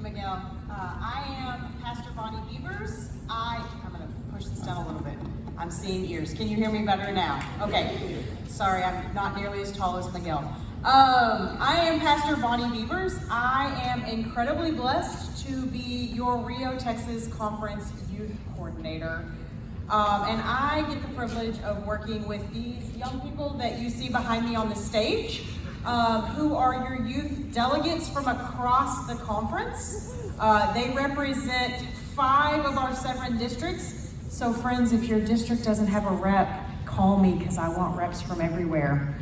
Miguel. I am Pastor Bonnie Beavers. I'm going to push this down a little bit. I'm seeing ears. Can you hear me better now? Okay. Sorry, I'm not nearly as tall as Miguel. I am Pastor Bonnie Beavers. I am incredibly blessed to be your Rio, Texas Conference Youth Coordinator. And I get the privilege of working with these young people that you see behind me on the stage, who are your youth delegates from across the conference. They represent 5 of our 7 districts. So friends, if your district doesn't have a rep, call me because I want reps from everywhere.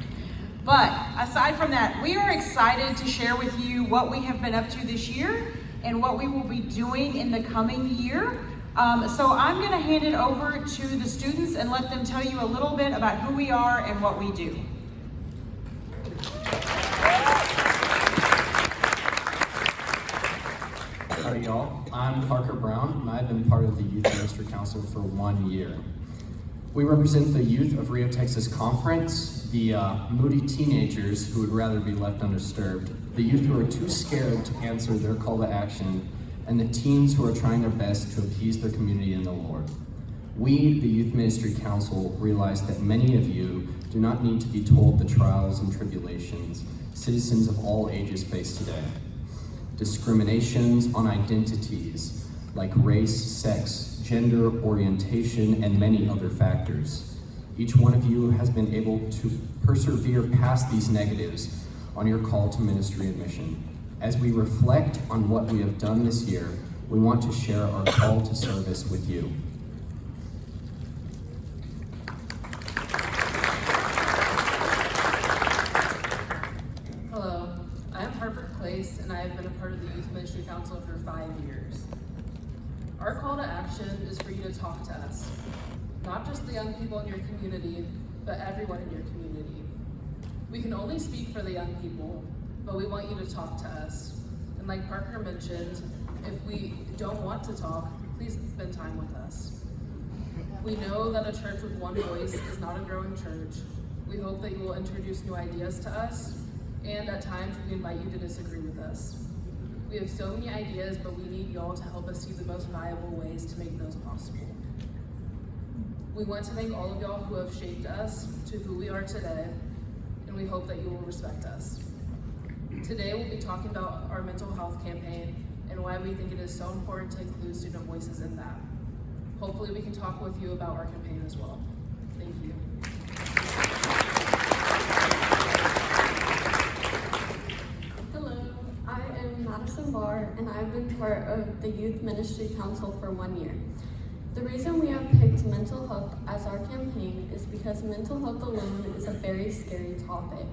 But aside from that, we are excited to share with you what we have been up to this year and what we will be doing in the coming year. So I'm going to hand it over to the students and let them tell you a little bit about who we are and what we do. Howdy y'all, I'm Parker Brown and I've been part of the Youth Ministry Council for 1 year. We represent the youth of Rio, Texas Conference, the moody teenagers who would rather be left undisturbed, the youth who are too scared to answer their call to action, and the teens who are trying their best to appease their community in the Lord. We, the Youth Ministry Council, realize that many of you do not need to be told the trials and tribulations citizens of all ages face today. Discriminations on identities like race, sex, gender, orientation, and many other factors. Each one of you has been able to persevere past these negatives on your call to ministry and mission. As we reflect on what we have done this year, we want to share our call to service with you. Hello, I am Harper Place, and I have been a part of the Youth Ministry Council for 5 years. Our call to action is for you to talk to us, not just the young people in your community, but everyone in your community. We can only speak for the young people, but we want you to talk to us. And like Parker mentioned, if we don't want to talk, please spend time with us. We know that a church with one voice is not a growing church. We hope that you will introduce new ideas to us, and at times we invite you to disagree with us. We have so many ideas, but we need y'all to help us see the most viable ways to make those possible. We want to thank all of y'all who have shaped us to who we are today, and we hope that you will respect us. Today we'll be talking about our mental health campaign and why we think it is so important to include student voices in that. Hopefully we can talk with you about our campaign as well. Thank you. Hello, I am Madison Barr and I've been part of the Youth Ministry Council for 1 year. The reason we have picked mental health as our campaign is because mental health alone is a very scary topic.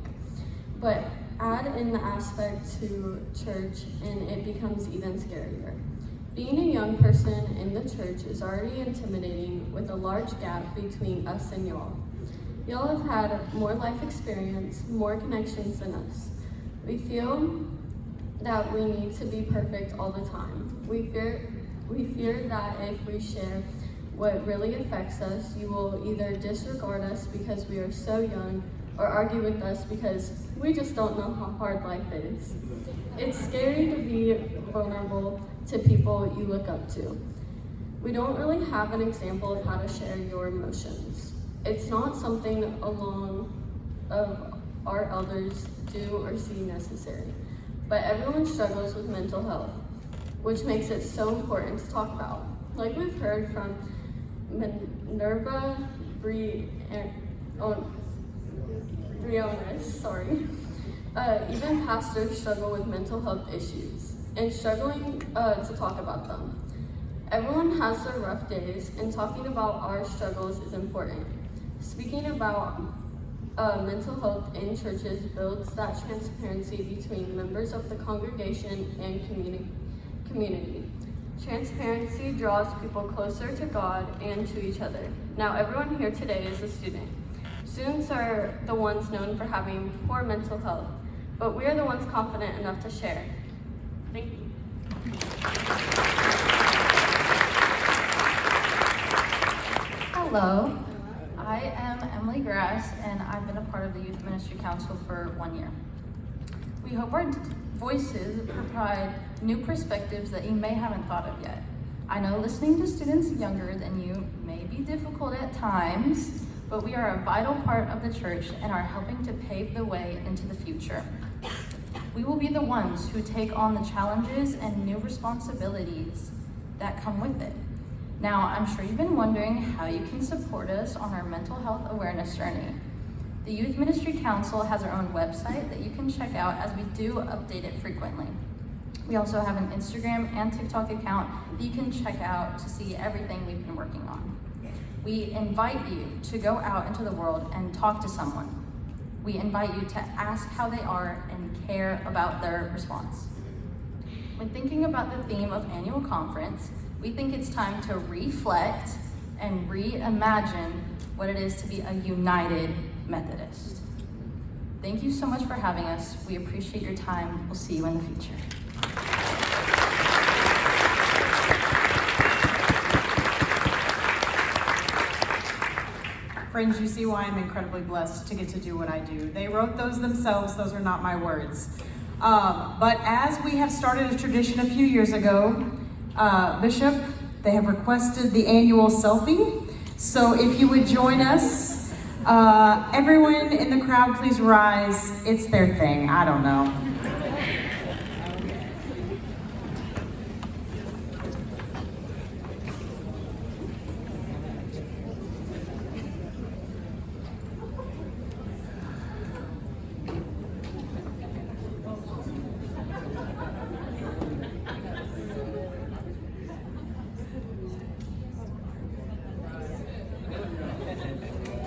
But add in the aspect to church and it becomes even scarier. Being a young person in the church is already intimidating with a large gap between us and y'all. Y'all have had more life experience, more connections than us. We feel that we need to be perfect all the time. We fear that if we share what really affects us, you will either disregard us because we are so young or argue with us because we just don't know how hard life is. It's scary to be vulnerable to people you look up to. We don't really have an example of how to share your emotions. It's not something alone of our elders do or see necessary, but everyone struggles with mental health, which makes it so important to talk about. Like we've heard from Minerva Briones, even pastors struggle with mental health issues and struggling to talk about them. Everyone has their rough days, and talking about our struggles is important. Speaking about mental health in churches builds that transparency between members of the congregation and community. Transparency draws people closer to God and to each other. Now, everyone here today is a student. Students are the ones known for having poor mental health, but we are the ones confident enough to share. Thank you. Hello, I am Emily Grass, and I've been a part of the Youth Ministry Council for 1 year. We hope our voices provide new perspectives that you may haven't thought of yet. I know listening to students younger than you may be difficult at times, but we are a vital part of the church and are helping to pave the way into the future. We will be the ones who take on the challenges and new responsibilities that come with it. Now, I'm sure you've been wondering how you can support us on our mental health awareness journey. The Youth Ministry Council has our own website that you can check out, as we do update it frequently. We also have an Instagram and TikTok account that you can check out to see everything we've been working on. We invite you to go out into the world and talk to someone. We invite you to ask how they are and care about their response. When thinking about the theme of annual conference, we think it's time to reflect and reimagine what it is to be a united Methodist. Thank you so much for having us. We appreciate your time. We'll see you in the future. Friends, you see why I'm incredibly blessed to get to do what I do. They wrote those themselves, those are not my words. But as we have started a tradition a few years ago, Bishop, they have requested the annual selfie. So if you would join us, everyone in the crowd, please rise. It's their thing, I don't know.